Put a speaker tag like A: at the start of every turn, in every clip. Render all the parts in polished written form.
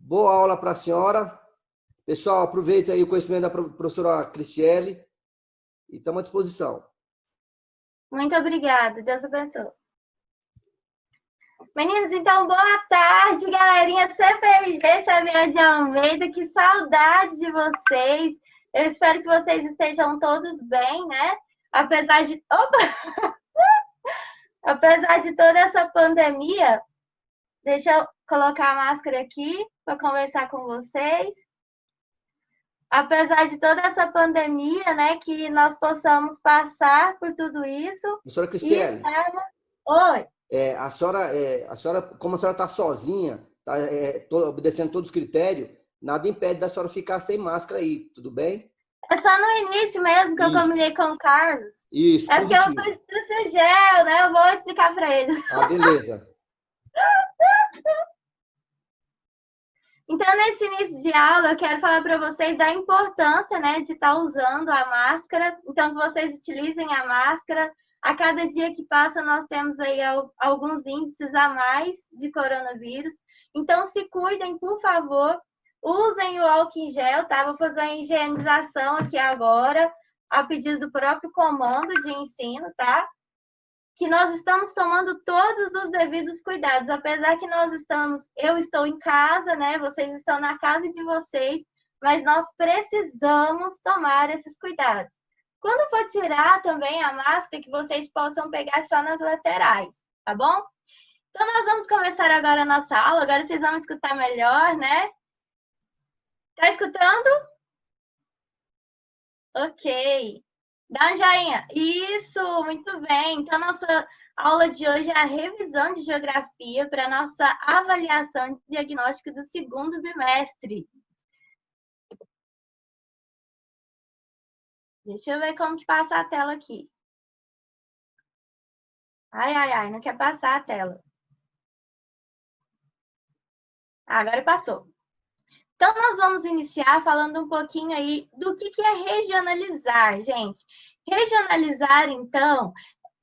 A: Boa aula para a senhora. Pessoal, aproveita aí o conhecimento da professora Cristiele e estamos à disposição.
B: Muito obrigada. Deus abençoe. Meninos, então, boa tarde, galerinha CPMG, Xavier de Almeida. Que saudade de vocês. Eu espero que vocês estejam todos bem, né? Apesar de... Opa! Apesar de toda essa pandemia, deixa eu colocar a máscara aqui para conversar com vocês. Apesar de toda essa pandemia, né, que nós possamos passar por tudo isso.
A: Professora Cristiele.
B: Oi.
A: A senhora, como a senhora está sozinha, está obedecendo todos os critérios, nada impede da senhora ficar sem máscara aí, tudo bem?
B: É só no início mesmo que eu combinei com o Carlos.
A: Isso,
B: é porque eu trouxe o gel, né? Eu vou explicar para ele.
A: Ah, beleza.
B: Então, nesse início de aula, eu quero falar para vocês da importância, né, de estar usando a máscara. Então, que vocês utilizem a máscara. A cada dia que passa, nós temos aí alguns índices a mais de coronavírus. Então, se cuidem, por favor. Usem o álcool em gel, tá? Vou fazer uma higienização aqui agora, a pedido do próprio comando de ensino, tá? Que nós estamos tomando todos os devidos cuidados, apesar que eu estou em casa, né? Vocês estão na casa de vocês, mas nós precisamos tomar esses cuidados. Quando for tirar também a máscara, que vocês possam pegar só nas laterais, tá bom? Então, nós vamos começar agora a nossa aula, agora vocês vão escutar melhor, né? Tá escutando? Ok. Dá um joinha. Isso, muito bem. Então, nossa aula de hoje é a revisão de geografia para a nossa avaliação de diagnóstico do segundo bimestre. Deixa eu ver como que passa a tela aqui. Ai, não quer passar a tela. Agora passou. Então, nós vamos iniciar falando um pouquinho aí do que é regionalizar, gente. Regionalizar, então,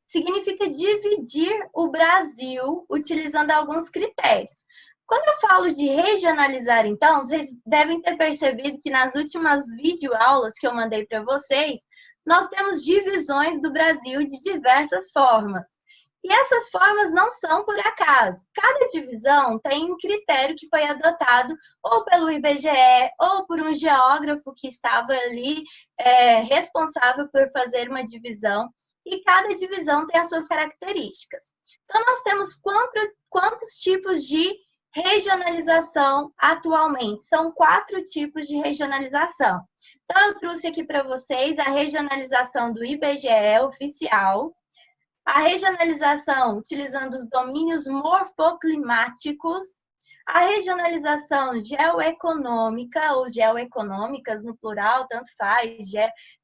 B: significa dividir o Brasil utilizando alguns critérios. Quando eu falo de regionalizar, então, vocês devem ter percebido que nas últimas videoaulas que eu mandei para vocês, nós temos divisões do Brasil de diversas formas. E essas formas não são por acaso. Cada divisão tem um critério que foi adotado ou pelo IBGE ou por um geógrafo que estava ali responsável por fazer uma divisão. E cada divisão tem as suas características. Então, nós temos quantos tipos de regionalização atualmente? São 4 tipos de regionalização. Então, eu trouxe aqui para vocês a regionalização do IBGE oficial, a regionalização utilizando os domínios morfoclimáticos, a regionalização geoeconômica, ou geoeconômicas no plural, tanto faz,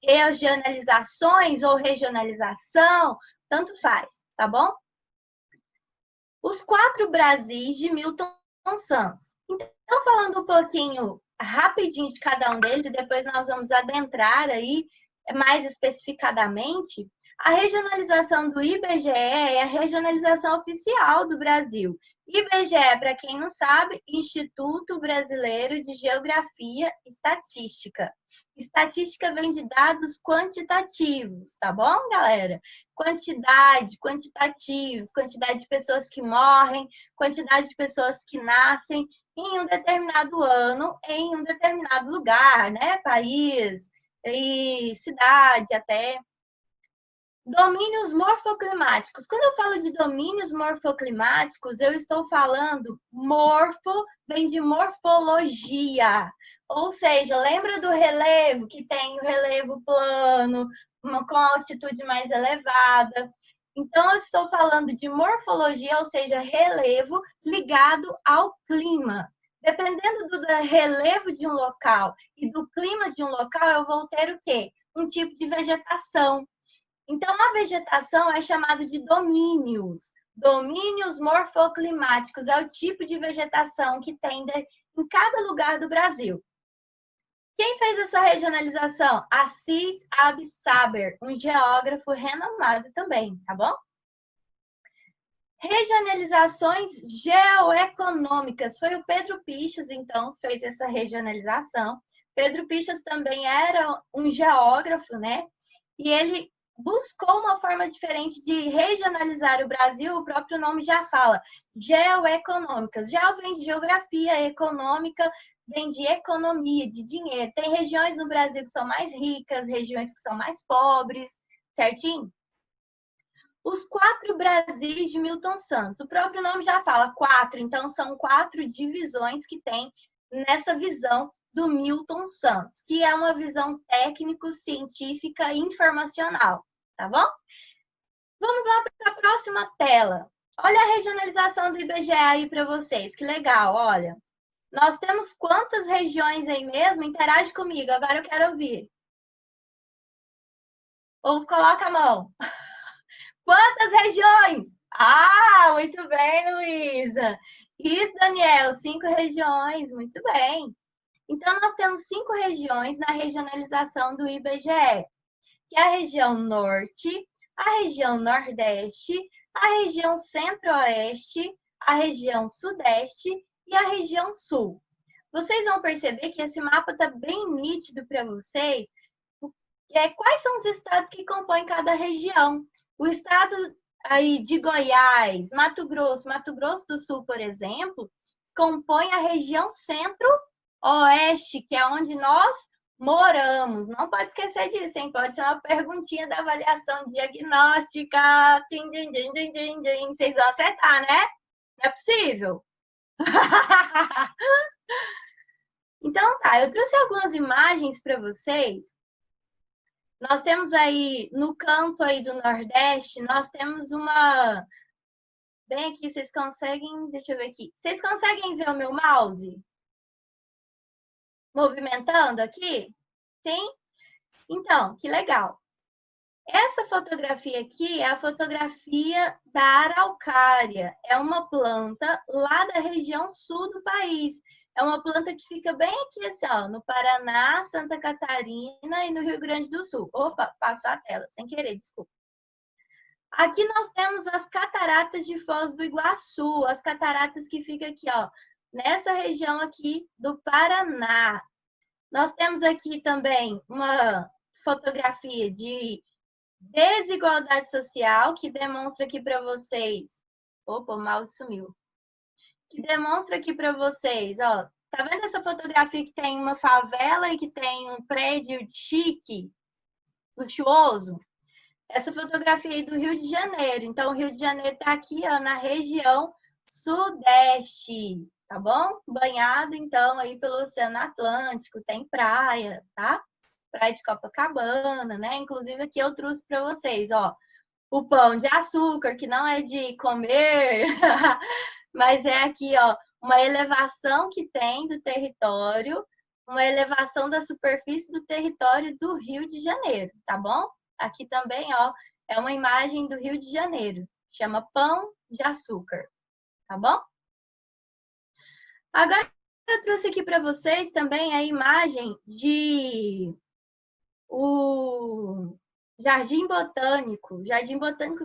B: regionalizações ou regionalização, tanto faz, tá bom? Os 4 Brasis de Milton Santos. Então, falando um pouquinho rapidinho de cada um deles, e depois nós vamos adentrar aí mais especificadamente, a regionalização do IBGE é a regionalização oficial do Brasil. IBGE, para quem não sabe, Instituto Brasileiro de Geografia e Estatística. Estatística vem de dados quantitativos, tá bom, galera? Quantitativos, quantidade de pessoas que morrem, quantidade de pessoas que nascem em um determinado ano, em um determinado lugar, né? País e cidade até. Domínios morfoclimáticos. Quando eu falo de domínios morfoclimáticos, eu estou falando morfo, vem de morfologia. Ou seja, lembra do relevo, que tem o relevo plano, com altitude mais elevada. Então, eu estou falando de morfologia, ou seja, relevo ligado ao clima. Dependendo do relevo de um local e do clima de um local, eu vou ter o quê? Um tipo de vegetação. Então, a vegetação é chamada de domínios. Domínios morfoclimáticos é o tipo de vegetação que tem em cada lugar do Brasil. Quem fez essa regionalização? Assis Absaber, um geógrafo renomado também, tá bom? Regionalizações geoeconômicas. Foi o Pedro Pichas, então, que fez essa regionalização. Pedro Pichas também era um geógrafo, né? E ele buscou uma forma diferente de regionalizar o Brasil, o próprio nome já fala, geoeconômicas. Geo vem de geografia, econômica vem de economia, de dinheiro. Tem regiões no Brasil que são mais ricas, regiões que são mais pobres, certinho? Os 4 Brasis de Milton Santos. O próprio nome já fala 4, então são 4 divisões que tem nessa visão do Milton Santos, que é uma visão técnico-científica e informacional, tá bom? Vamos lá para a próxima tela. Olha a regionalização do IBGE aí para vocês, que legal, olha. Nós temos quantas regiões aí mesmo? Interage comigo, agora eu quero ouvir. Ou coloca a mão. Quantas regiões? Ah, muito bem, Luísa. Isso, Daniel, 5 regiões, muito bem. Então, nós temos 5 regiões na regionalização do IBGE, que é a região Norte, a região Nordeste, a região Centro-Oeste, a região Sudeste e a região Sul. Vocês vão perceber que esse mapa está bem nítido para vocês. Quais são os estados que compõem cada região? O estado aí de Goiás, Mato Grosso do Sul, por exemplo, compõe a região Centro-Oeste, que é onde nós moramos. Não pode esquecer disso, hein? Pode ser uma perguntinha da avaliação diagnóstica. Tchim, tchim, tchim, tchim, tchim, tchim. Vocês vão acertar, né? Não é possível? Então tá, eu trouxe algumas imagens para vocês. Nós temos aí, no canto aí do Nordeste, nós temos uma... Bem aqui, vocês conseguem... Deixa eu ver aqui. Vocês conseguem ver o meu mouse? Movimentando aqui? Sim? Então, que legal. Essa fotografia aqui é a fotografia da araucária. É uma planta lá da região sul do país. É uma planta que fica bem aqui, assim, ó, no Paraná, Santa Catarina e no Rio Grande do Sul. Opa, passou a tela, sem querer, desculpa. Aqui nós temos as cataratas de Foz do Iguaçu, as cataratas que ficam aqui, ó, nessa região aqui do Paraná. Nós temos aqui também uma fotografia de desigualdade social, que demonstra aqui para vocês... Opa, o mouse sumiu. Que demonstra aqui para vocês, ó, tá vendo essa fotografia que tem uma favela e que tem um prédio chique, luxuoso? Essa fotografia aí do Rio de Janeiro. Então, o Rio de Janeiro tá aqui, ó, na região sudeste, tá bom? Banhado, então, aí pelo Oceano Atlântico, tem praia, tá? Praia de Copacabana, né? Inclusive, aqui eu trouxe para vocês, ó, o pão de açúcar, que não é de comer... Mas é aqui, ó, uma elevação que tem do território, uma elevação da superfície do território do Rio de Janeiro, tá bom? Aqui também, ó, é uma imagem do Rio de Janeiro, chama Pão de Açúcar, tá bom? Agora eu trouxe aqui para vocês também a imagem de o Jardim Botânico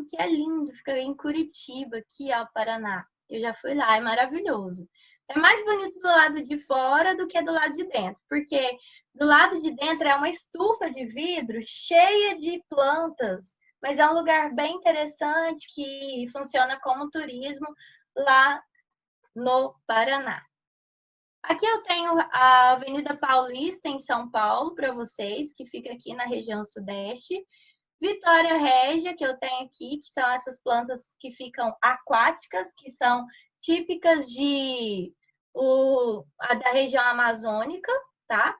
B: que é lindo, fica em Curitiba, aqui, ó, Paraná. Eu já fui lá, é maravilhoso. É mais bonito do lado de fora do que do lado de dentro, porque do lado de dentro é uma estufa de vidro cheia de plantas, mas é um lugar bem interessante que funciona como turismo lá no Paraná. Aqui eu tenho a Avenida Paulista, em São Paulo, para vocês, que fica aqui na região sudeste. Vitória Régia, que eu tenho aqui, que são essas plantas que ficam aquáticas, que são típicas da região amazônica, tá?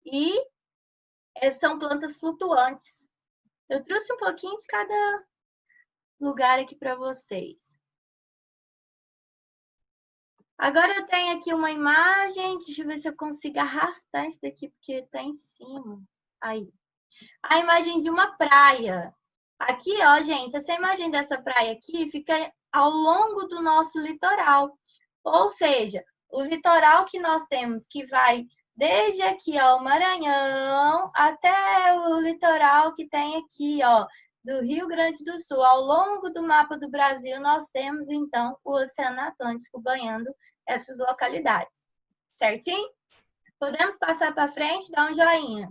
B: E são plantas flutuantes. Eu trouxe um pouquinho de cada lugar aqui para vocês. Agora eu tenho aqui uma imagem, deixa eu ver se eu consigo arrastar isso daqui, porque está em cima. Aí. A imagem de uma praia. Aqui, ó, gente, essa imagem dessa praia aqui fica ao longo do nosso litoral. Ou seja, o litoral que nós temos, que vai desde aqui, ó, o Maranhão, até o litoral que tem aqui, ó, do Rio Grande do Sul. Ao longo do mapa do Brasil, nós temos, então, o Oceano Atlântico banhando essas localidades. Certinho? Podemos passar para frente? Dá um joinha.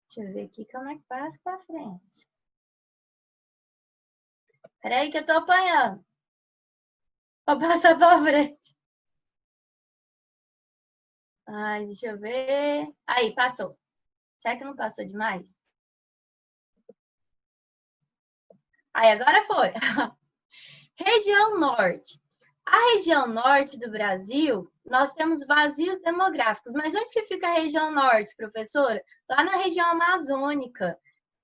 B: Deixa eu ver aqui como é que passa para frente. Espera aí que eu estou apanhando. Vou passar para frente. Ai, deixa eu ver. Aí, passou. Será que não passou demais? Aí, agora foi. Região Norte. A região norte do Brasil, nós temos vazios demográficos. Mas onde que fica a região norte, professora? Lá na região amazônica.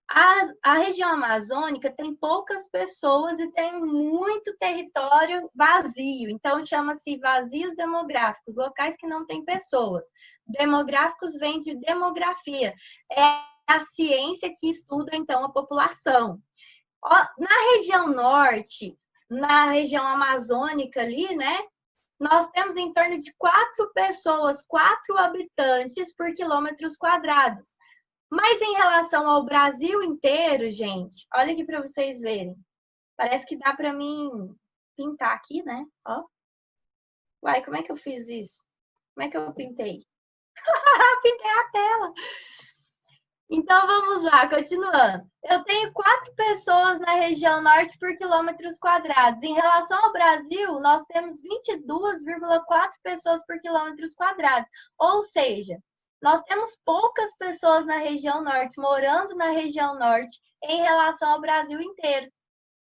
B: A região amazônica tem poucas pessoas e tem muito território vazio. Então, chama-se vazios demográficos, locais que não têm pessoas. Demográficos vem de demografia. É a ciência que estuda, então, a população. Na região norte, na região amazônica ali, né? Nós temos em torno de 4 pessoas, 4 habitantes por quilômetros quadrados. Mas em relação ao Brasil inteiro, gente, olha aqui para vocês verem. Parece que dá para mim pintar aqui, né? Ó. Uai, como é que eu fiz isso? Como é que eu pintei? Pintei a tela. Então, vamos lá, continuando. Eu tenho 4 pessoas na região norte por quilômetros quadrados. Em relação ao Brasil, nós temos 22,4 pessoas por quilômetros quadrados. Ou seja, nós temos poucas pessoas na região norte, morando na região norte, em relação ao Brasil inteiro,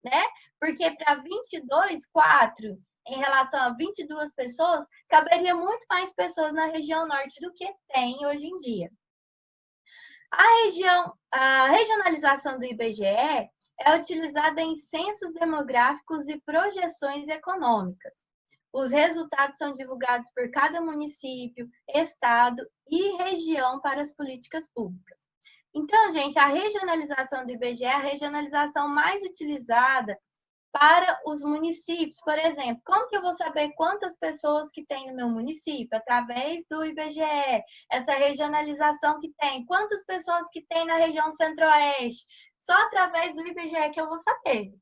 B: né? Porque para 22, 4, em relação a 22 pessoas, caberia muito mais pessoas na região norte do que tem hoje em dia. A regionalização do IBGE é utilizada em censos demográficos e projeções econômicas. Os resultados são divulgados por cada município, estado e região para as políticas públicas. Então, gente, a regionalização do IBGE é a regionalização mais utilizada para os municípios. Por exemplo, como que eu vou saber quantas pessoas que tem no meu município? Através do IBGE, essa regionalização que tem. Quantas pessoas que tem na região centro-oeste? Só através do IBGE que eu vou saber.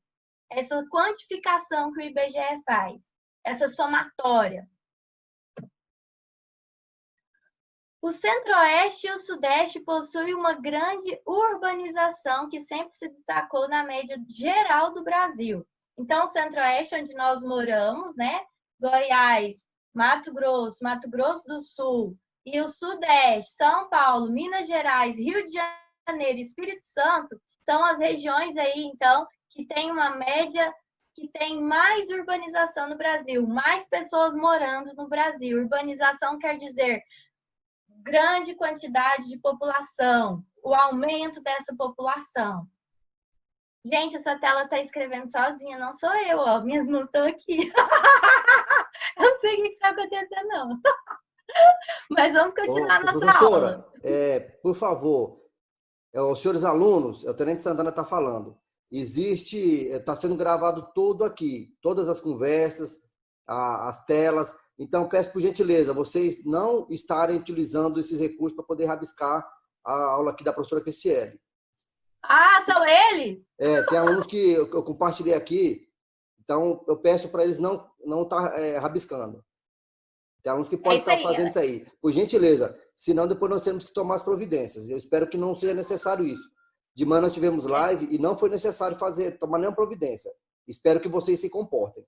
B: Essa quantificação que o IBGE faz, essa somatória. O centro-oeste e o sudeste possuem uma grande urbanização que sempre se destacou na média geral do Brasil. Então, o centro-oeste, onde nós moramos, né? Goiás, Mato Grosso do Sul, e o sudeste, São Paulo, Minas Gerais, Rio de Janeiro e Espírito Santo, são as regiões aí, então, que tem uma média, que tem mais urbanização no Brasil, mais pessoas morando no Brasil. Urbanização quer dizer grande quantidade de população, o aumento dessa população. Gente, essa tela está escrevendo sozinha, não sou eu, ó. Minhas mãos estão aqui. Eu não sei o que está acontecendo, não. Mas vamos continuar nossa
A: professora,
B: aula.
A: Por favor, os senhores alunos, o Tenente Santana está falando, está sendo gravado tudo aqui, todas as conversas, as telas. Então, peço por gentileza, vocês não estarem utilizando esses recursos para poder rabiscar a aula aqui da professora Cristiele.
B: Ah, são eles?
A: Tem alunos que eu compartilhei aqui, então eu peço para eles não estar rabiscando. Tem alunos que podem estar fazendo isso aí. Por gentileza, senão depois nós temos que tomar as providências. Eu espero que não seja necessário isso. De manhã nós tivemos live e não foi necessário tomar nenhuma providência. Espero que vocês se comportem.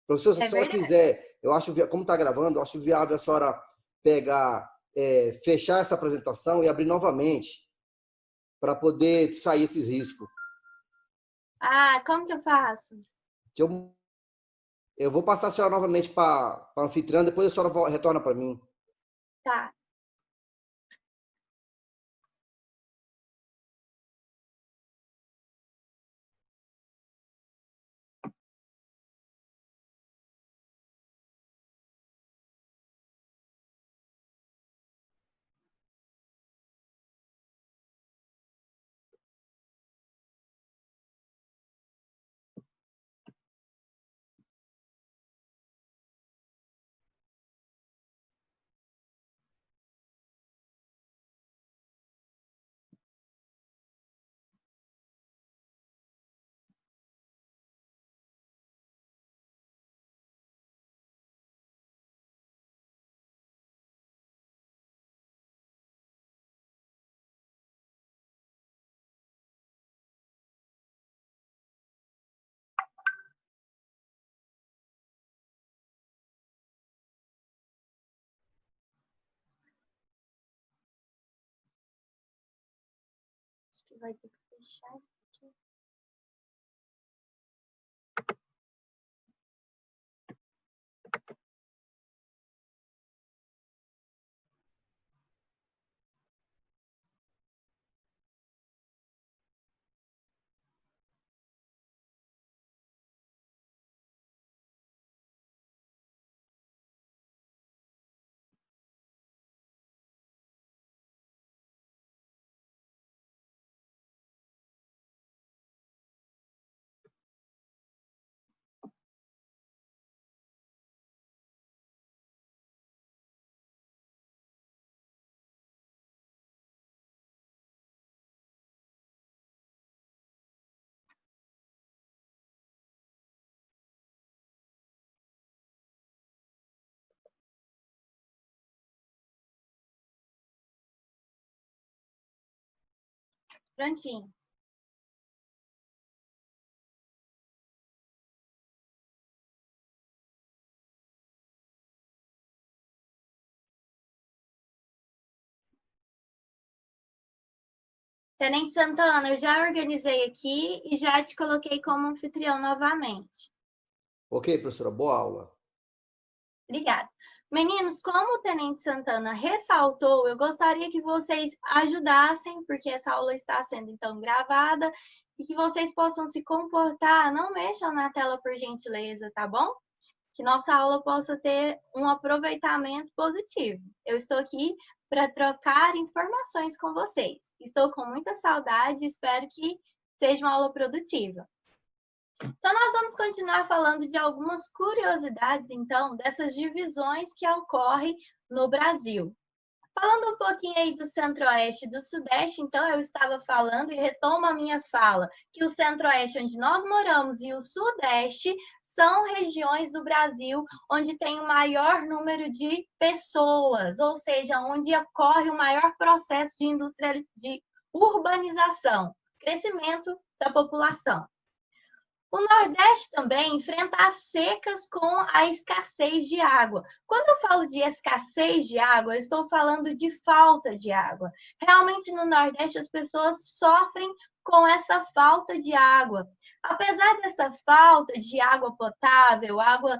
A: Professor, se a senhora quiser, eu acho, como está gravando, eu acho viável a senhora pegar, fechar essa apresentação e abrir novamente para poder sair esses riscos.
B: Ah, como que eu faço?
A: Eu vou passar a senhora novamente para a anfitriã, depois a senhora retorna para mim.
B: Tá. que vai ter que fechar isso aqui. Prontinho. Tenente Santana, eu já organizei aqui e já te coloquei como anfitrião novamente.
A: Ok, professora, boa aula.
B: Obrigada. Meninos, como o Tenente Santana ressaltou, eu gostaria que vocês ajudassem, porque essa aula está sendo então gravada, e que vocês possam se comportar, não mexam na tela por gentileza, tá bom? Que nossa aula possa ter um aproveitamento positivo. Eu estou aqui para trocar informações com vocês. Estou com muita saudade e espero que seja uma aula produtiva. Então, nós vamos continuar falando de algumas curiosidades, então, dessas divisões que ocorrem no Brasil. Falando um pouquinho aí do Centro-Oeste e do Sudeste, então, eu estava falando e retomo a minha fala, que o Centro-Oeste, onde nós moramos, e o Sudeste são regiões do Brasil onde tem o maior número de pessoas, ou seja, onde ocorre o maior processo de urbanização, crescimento da população. O Nordeste também enfrenta as secas com a escassez de água. Quando eu falo de escassez de água, eu estou falando de falta de água. Realmente, no Nordeste, as pessoas sofrem com essa falta de água. Apesar dessa falta de água potável, água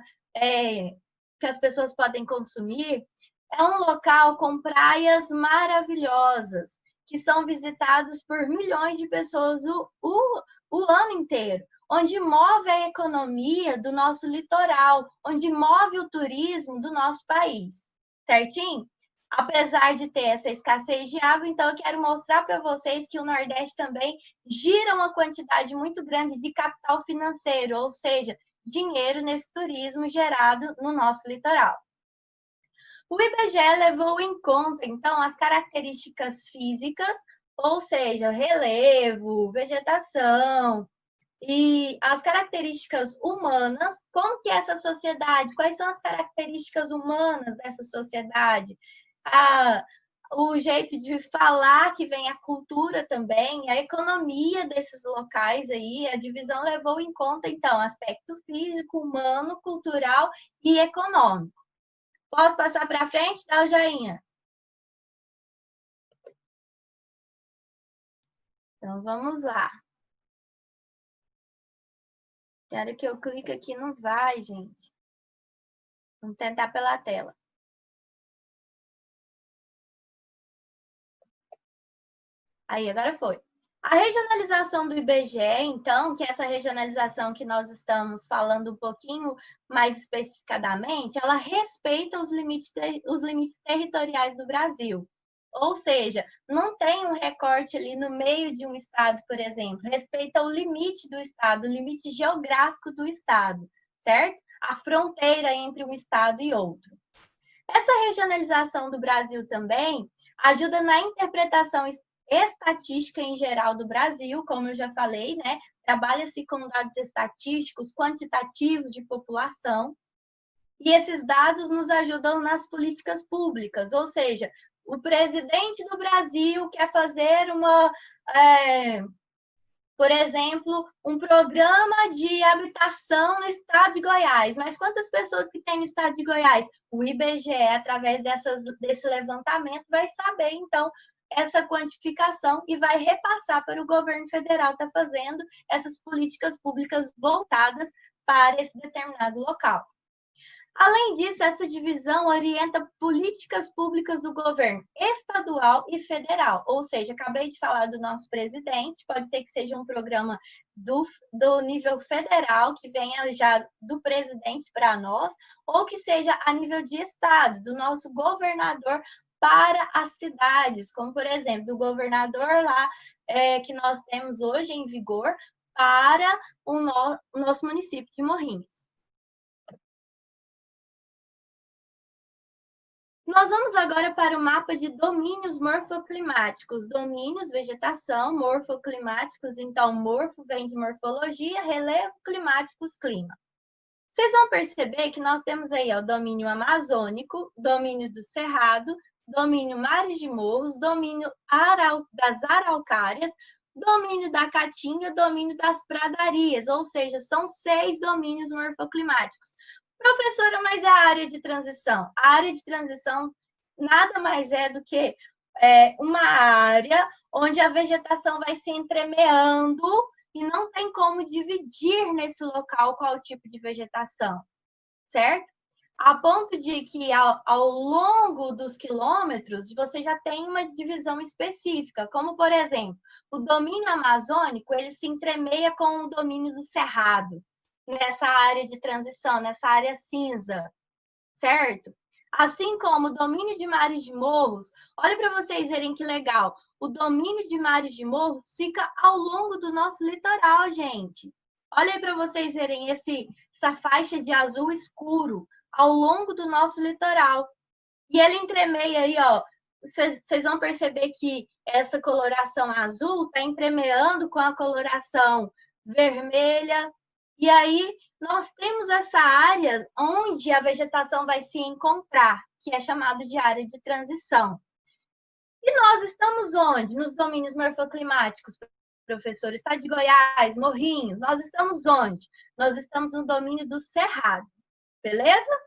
B: que as pessoas podem consumir, é um local com praias maravilhosas, que são visitadas por milhões de pessoas o ano inteiro, onde move a economia do nosso litoral, onde move o turismo do nosso país, certinho? Apesar de ter essa escassez de água, então eu quero mostrar para vocês que o Nordeste também gira uma quantidade muito grande de capital financeiro, ou seja, dinheiro nesse turismo gerado no nosso litoral. O IBGE levou em conta, então, as características físicas, ou seja, relevo, vegetação, e as características humanas, como que é essa sociedade, quais são as características humanas dessa sociedade, o jeito de falar, que vem a cultura também, a economia desses locais aí, a divisão levou em conta, então, aspecto físico, humano, cultural e econômico. Posso passar para frente? Dá o joinha. Então, vamos lá. Na hora que eu clico aqui, não vai, gente. Vamos tentar pela tela. Aí, agora foi. A regionalização do IBGE, então, que é essa regionalização que nós estamos falando um pouquinho mais especificadamente, ela respeita os limites territoriais do Brasil. Ou seja, não tem um recorte ali no meio de um estado, por exemplo. Respeita o limite do estado, o limite geográfico do estado, certo? A fronteira entre um estado e outro. Essa regionalização do Brasil também ajuda na interpretação estatística em geral do Brasil, como eu já falei, né? Trabalha-se com dados estatísticos, quantitativos de população, e esses dados nos ajudam nas políticas públicas, ou seja, o presidente do Brasil quer fazer por exemplo, um programa de habitação no estado de Goiás. Mas quantas pessoas que tem no estado de Goiás? O IBGE, através desse levantamento, vai saber, então, essa quantificação e vai repassar para o governo federal estar fazendo essas políticas públicas voltadas para esse determinado local. Além disso, essa divisão orienta políticas públicas do governo estadual e federal. Ou seja, acabei de falar do nosso presidente, pode ser que seja um programa do nível federal, que venha já do presidente para nós, ou que seja a nível de estado, do nosso governador para as cidades, como, por exemplo, do governador lá que nós temos hoje em vigor para o nosso município de Morrinhos. Nós vamos agora para o mapa de domínios morfoclimáticos. Domínios, vegetação, morfoclimáticos. Então, morfo vem de morfologia, relevo, climáticos, clima. Vocês vão perceber que nós temos aí o domínio amazônico, domínio do cerrado, domínio mares de morros, domínio das araucárias, domínio da caatinga, domínio das pradarias, ou seja, são 6 domínios morfoclimáticos. Professora, mas é a área de transição. A área de transição nada mais é do que uma área onde a vegetação vai se entremeando e não tem como dividir nesse local qual tipo de vegetação, certo? A ponto de que ao longo dos quilômetros você já tem uma divisão específica, como por exemplo, o domínio amazônico ele se entremeia com o domínio do cerrado, nessa área de transição, nessa área cinza, certo? Assim como o domínio de mares de morros, olha para vocês verem que legal, o domínio de mares de morros fica ao longo do nosso litoral, gente. Olha aí para vocês verem essa faixa de azul escuro ao longo do nosso litoral. E ele entremeia aí, ó, vocês vão perceber que essa coloração azul está entremeando com a coloração vermelha. E aí, nós temos essa área onde a vegetação vai se encontrar, que é chamado de área de transição. E nós estamos onde? Nos domínios morfoclimáticos, professor. Estado de Goiás, Morrinhos. Nós estamos onde? Nós estamos no domínio do cerrado. Beleza?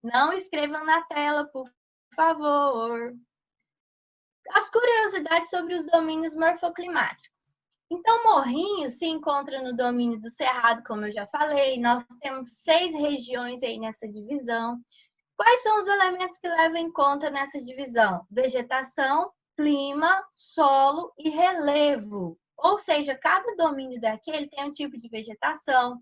B: Não escrevam na tela, por favor. As curiosidades sobre os domínios morfoclimáticos. Então, Morrinhos se encontra no domínio do cerrado, como eu já falei. Nós temos 6 regiões aí nessa divisão. Quais são os elementos que levam em conta nessa divisão? Vegetação, clima, solo e relevo. Ou seja, cada domínio daquele tem um tipo de vegetação,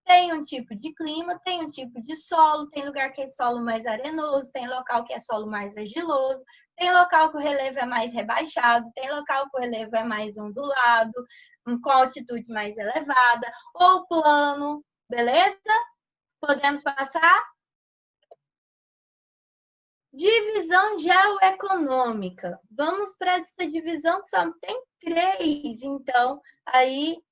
B: tem um tipo de clima, tem um tipo de solo, tem lugar que é solo mais arenoso, tem local que é solo mais argiloso, tem local que o relevo é mais rebaixado, tem local que o relevo é mais ondulado, com altitude mais elevada, ou plano, beleza? Podemos passar? Divisão geoeconômica. Vamos para essa divisão que só tem 3, então, aí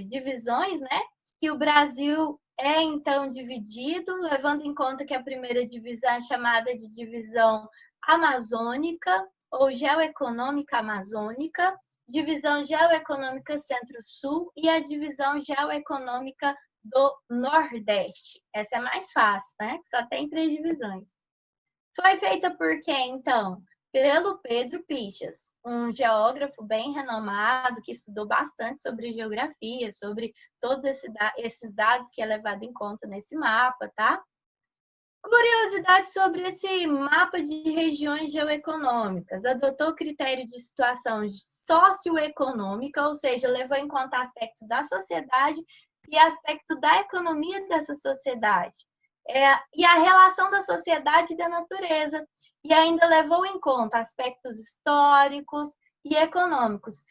B: divisões, né? Que o Brasil é, então, dividido, levando em conta que a primeira divisão é chamada de divisão amazônica ou geoeconômica amazônica, divisão geoeconômica centro-sul e a divisão geoeconômica do Nordeste. Essa é mais fácil, né? Só tem 3 divisões. Foi feita por quem, então? Pelo Pedro Pichas, um geógrafo bem renomado, que estudou bastante sobre geografia, sobre todos esses dados que é levado em conta nesse mapa, tá? Curiosidade sobre esse mapa de regiões geoeconômicas. Adotou critério de situação socioeconômica, ou seja, levou em conta aspectos da sociedade e aspecto da economia dessa sociedade. E a relação da sociedade e da natureza. E ainda levou em conta aspectos históricos e econômicos.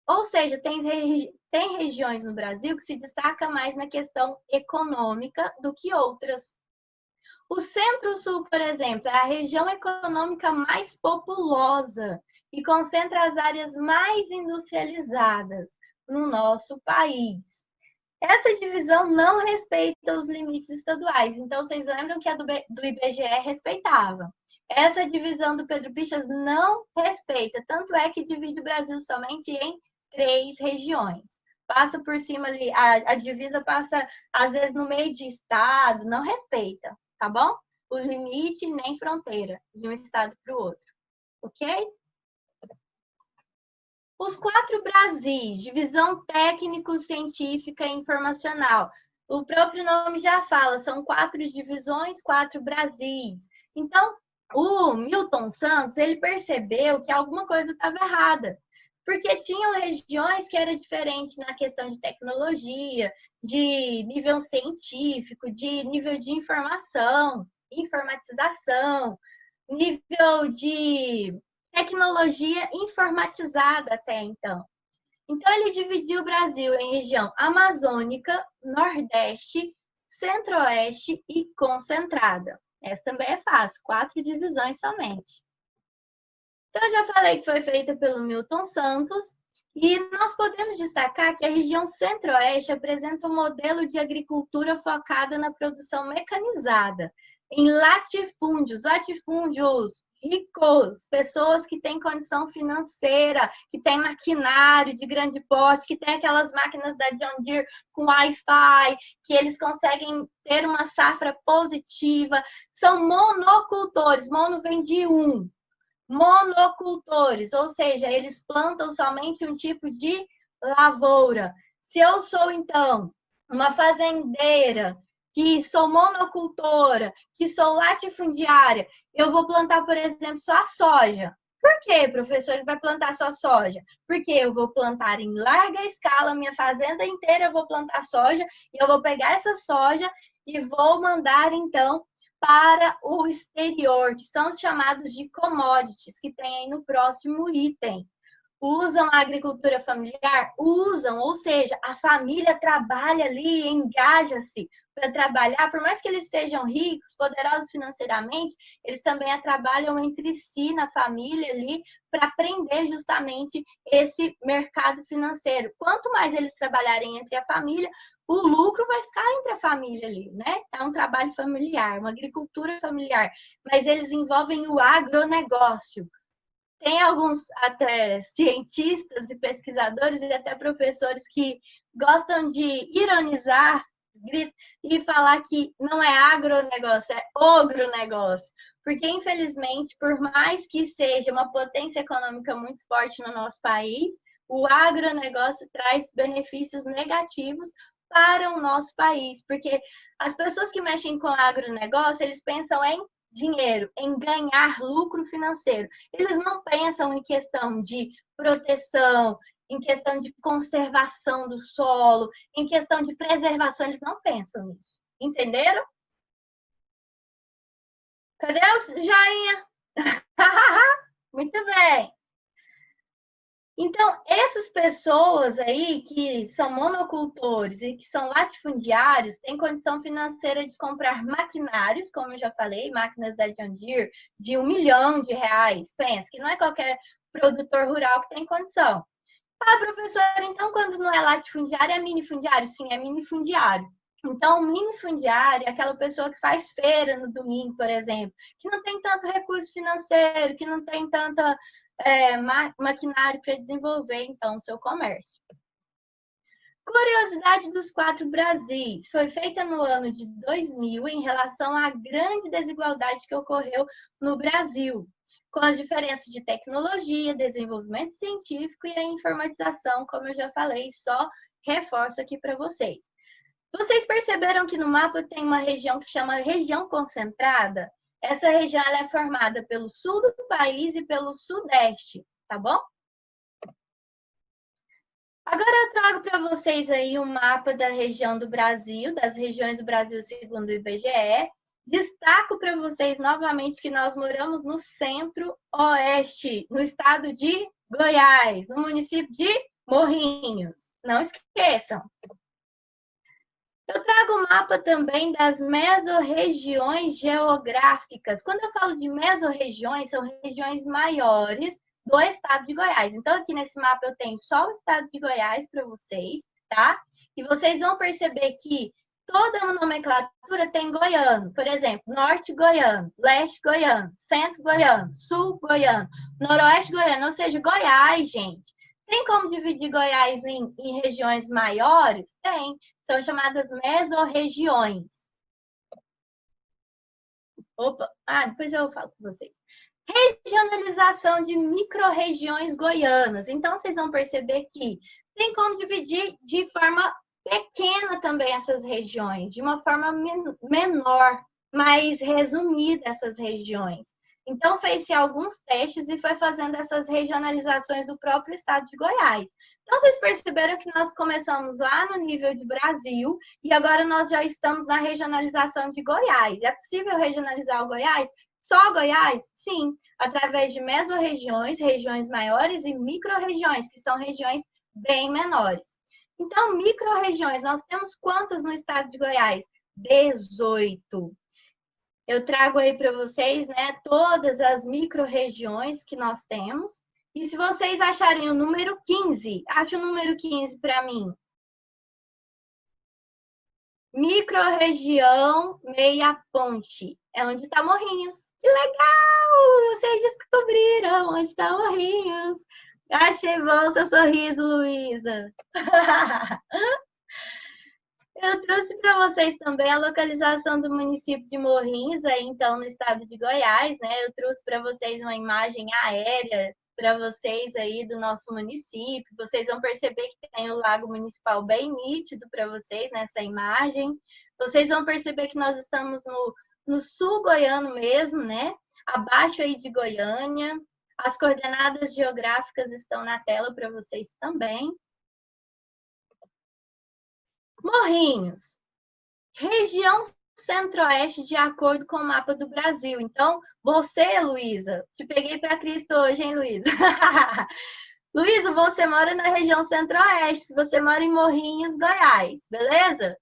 B: Ou seja, tem regiões no Brasil que se destacam mais na questão econômica do que outras. O Centro-Sul, por exemplo, é a região econômica mais populosa e concentra as áreas mais industrializadas no nosso país. Essa divisão não respeita os limites estaduais. Então, vocês lembram que a do IBGE respeitava. Essa divisão do Pedro Pichas não respeita, tanto é que divide o Brasil somente em 3 regiões. Passa por cima ali, a divisa passa, às vezes, no meio de estado, não respeita, tá bom? O limite nem fronteira de um estado para o outro, ok? Os 4 Brasis, divisão técnico-científica e informacional. O próprio nome já fala, são 4 divisões, 4 Brasis. Então, o Milton Santos, ele percebeu que alguma coisa estava errada, porque tinham regiões que era diferente na questão de tecnologia, de nível científico, de nível de informação, informatização, nível de tecnologia informatizada até então. Então, ele dividiu o Brasil em região amazônica, nordeste, centro-oeste e concentrada. Essa também é fácil, 4 divisões somente. Então, eu já falei que foi feita pelo Milton Santos, e nós podemos destacar que a região centro-oeste apresenta um modelo de agricultura focada na produção mecanizada, em latifúndios ricos, pessoas que têm condição financeira, que têm maquinário de grande porte, que têm aquelas máquinas da John Deere com Wi-Fi, que eles conseguem ter uma safra positiva. São monocultores, mono vem de um. Monocultores, ou seja, eles plantam somente um tipo de lavoura. Se eu sou, então, uma fazendeira, que sou monocultora, que sou latifundiária, eu vou plantar, por exemplo, só a soja. Por que, professor, ele vai plantar só soja? Porque eu vou plantar em larga escala, minha fazenda inteira eu vou plantar soja, e eu vou pegar essa soja e vou mandar, então, para o exterior, que são chamados de commodities, que tem aí no próximo item. Usam a agricultura familiar? Usam, ou seja, a família trabalha ali, engaja-se para trabalhar, por mais que eles sejam ricos, poderosos financeiramente, eles também trabalham entre si na família ali para aprender justamente esse mercado financeiro. Quanto mais eles trabalharem entre a família, o lucro vai ficar entre a família ali, né? É um trabalho familiar, uma agricultura familiar, mas eles envolvem o agronegócio. Tem alguns até cientistas e pesquisadores e até professores que gostam de ironizar e falar que não é agronegócio, é ogronegócio. Porque, infelizmente, por mais que seja uma potência econômica muito forte no nosso país, o agronegócio traz benefícios negativos para o nosso país. Porque as pessoas que mexem com agronegócio, eles pensam em dinheiro, em ganhar lucro financeiro. Eles não pensam em questão de proteção, em questão de conservação do solo, em questão de preservação, eles não pensam nisso. Entenderam? Cadê o joinha? Muito bem. Então, essas pessoas aí que são monocultores e que são latifundiários têm condição financeira de comprar maquinários, como eu já falei, máquinas da John Deere, de R$1 milhão. Pensa que não é qualquer produtor rural que tem condição. Ah, professora, então quando não é latifundiário, é minifundiário? Sim, é minifundiário. Então, o minifundiário é aquela pessoa que faz feira no domingo, por exemplo, que não tem tanto recurso financeiro, que não tem tanta maquinário para desenvolver, então, o seu comércio. Curiosidade dos 4 Brasis. Foi feita no ano de 2000 em relação à grande desigualdade que ocorreu no Brasil, com as diferenças de tecnologia, desenvolvimento científico e a informatização, como eu já falei, só reforço aqui para vocês. Vocês perceberam que no mapa tem uma região que chama região concentrada? Essa região ela é formada pelo sul do país e pelo sudeste, tá bom? Agora eu trago para vocês aí um mapa da região do Brasil, das regiões do Brasil segundo o IBGE. Destaco para vocês novamente que nós moramos no centro-oeste, no estado de Goiás, no município de Morrinhos. Não esqueçam. Eu trago o mapa também das mesorregiões geográficas. Quando eu falo de mesorregiões, são regiões maiores do estado de Goiás. Então, aqui nesse mapa eu tenho só o estado de Goiás para vocês, tá? E vocês vão perceber que toda a nomenclatura tem goiano. Por exemplo, norte goiano, leste goiano, centro goiano, sul goiano, noroeste goiano. Ou seja, Goiás, gente. Tem como dividir Goiás em regiões maiores? Tem. São chamadas mesorregiões. Opa, depois eu falo com vocês. Regionalização de micro-regiões goianas. Então, vocês vão perceber que tem como dividir de forma pequena também essas regiões, de uma forma menor, mais resumida essas regiões. Então, fez-se alguns testes e foi fazendo essas regionalizações do próprio estado de Goiás. Então, vocês perceberam que nós começamos lá no nível de Brasil e agora nós já estamos na regionalização de Goiás. É possível regionalizar o Goiás? Só Goiás? Sim, através de mesorregiões, regiões maiores e micro-regiões, que são regiões bem menores. Então, micro-regiões, nós temos quantas no estado de Goiás? 18. Eu trago aí para vocês, né, todas as micro-regiões que nós temos. E se vocês acharem o número 15, ache o número 15 para mim. Micro-região Meia Ponte. É onde está Morrinhos. Que legal! Vocês descobriram onde está Morrinhos. Achei bom seu sorriso, Luísa. Eu trouxe para vocês também a localização do município de Morrinhos, aí então no estado de Goiás, né? Eu trouxe para vocês uma imagem aérea para vocês aí do nosso município. Vocês vão perceber que tem o lago municipal bem nítido para vocês nessa imagem. Vocês vão perceber que nós estamos no sul goiano mesmo, né? Abaixo aí de Goiânia. As coordenadas geográficas estão na tela para vocês também. Morrinhos, região centro-oeste de acordo com o mapa do Brasil. Então, você, Luísa, te peguei para Cristo hoje, hein, Luísa? Luísa, você mora na região centro-oeste, você mora em Morrinhos, Goiás, beleza?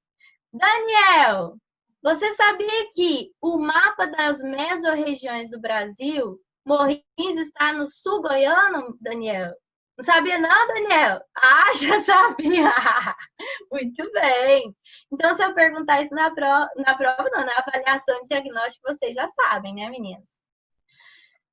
B: Daniel, você sabia que o mapa das mesorregiões do Brasil, Morrinhos está no sul goiano, Daniel? Não sabia não, Daniel? Ah, já sabia! Muito bem! Então, se eu perguntar isso na prova não, na avaliação de diagnóstico, vocês já sabem, né, meninas?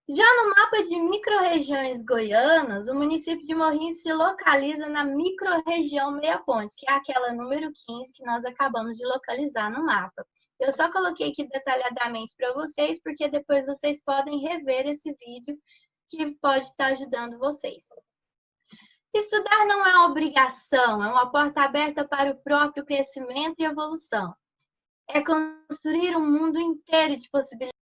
B: Já no mapa de micro-regiões goianas, o município de Morrinhos se localiza na micro-região Meia Ponte, que é aquela número 15 que nós acabamos de localizar no mapa. Eu só coloquei aqui detalhadamente para vocês, porque depois vocês podem rever esse vídeo, que pode estar ajudando vocês. Estudar não é uma obrigação, é uma porta aberta para o próprio crescimento e evolução. É construir um mundo inteiro de possibilidades.